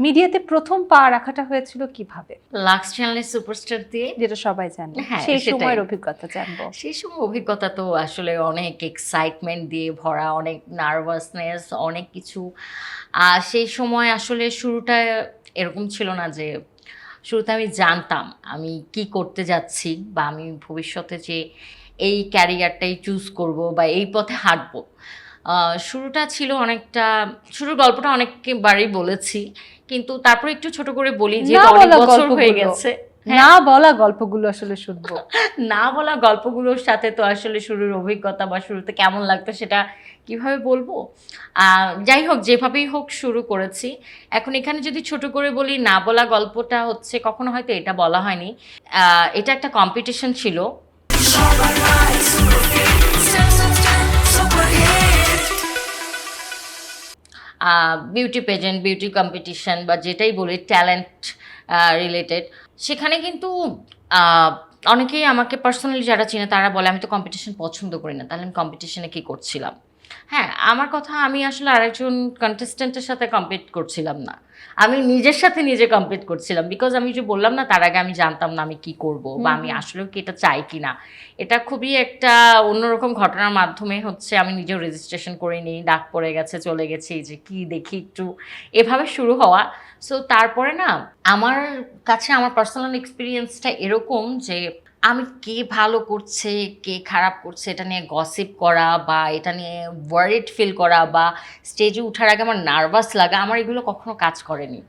মিডিয়াতে প্রথম পা রাখাটা হয়েছিল কিভাবে? লাক্স চ্যানেলের সুপারস্টার দিয়ে। যেটা সবাই জানে। হ্যাঁ, সেই সেটাই। সময়ের অভিজ্ঞতা জানবো। সেই সময় অভিজ্ঞতা তো আসলে অনেক এক্সাইটমেন্ট দিয়ে ভরা, অনেক নার্ভাসনেস, অনেক কিছু। সেই সময় আসলে শুরুটা এরকম ছিল না যে শুরুতে আমি জানতাম আমি কি করতে যাচ্ছি বা আমি ভবিষ্যতে যে এই ক্যারিয়ারটাই চুজ করব বা এই পথে হাঁটবো। শুরুটা ছিল অনেকটা, শুরুর গল্পটা অনেকবারই বলেছি। কিন্তু তারপরে একটু ছোট করে বলি, না যেহেতু অনেক বলা বছর হয়ে গল্পগুলো, গেছে। না বলা গল্পগুলো আসলে শুনবো। না বলা গল্পগুলোর সাথে তো আসলে শুরুর অভিজ্ঞতা বা শুরুতে কেমন লাগতো সেটা কিভাবে বলবো। যাই হোক, যেভাবেই হোক শুরু করেছি। এখন এখানে যদি ছোট করে বলি, না বলা গল্পটা হচ্ছে কখনো হয়তো এটা বলা হয়নি। এটা একটা কম্পিটিশন ছিল। বিউটি পেজেন্ট, বিউটি কম্পিটিশন বা যেটাই বলি ট্যালেন্ট রিলেটেড। সেখানে কিন্তু আহ, অনেকেই আমাকে পার্সোনালি যারা চিনে তারা বলে আমি তো কম্পিটিশন পছন্দ করি না, তাহলে আমি কম্পিটিশনে কী করছিলাম। হ্যাঁ, আমার কথা, আমি আসলে আরেকজন কন্টেস্ট্যান্টের সাথে কম্পিট করছিলাম না, আমি নিজের সাথে নিজে কম্পিট করছিলাম। বিকজ আমি যে বললাম না, তার আগে আমি জানতাম না আমি কি করব বা আমি আসলেও কি এটা চাই কি না। এটা খুবই একটা অন্যরকম ঘটনার মাধ্যমে হচ্ছে আমি নিজেও রেজিস্ট্রেশন করে নিই, ডাক পড়ে গেছে, চলে গেছি, যে কি দেখি একটু, এভাবে শুরু হওয়া। সো তারপরে না, আমার কাছে আমার পার্সোনাল এক্সপিরিয়েন্সটা এরকম যে আমি কে ভালো করছে কে খারাপ করছে এটা নিয়ে গসিপ করা বা এটা নিয়ে ওয়ারিড ফিল করা বা স্টেজে ওঠার আগে আমার নার্ভাস লাগা, আমার এগুলো কখনো কাজ করেনি।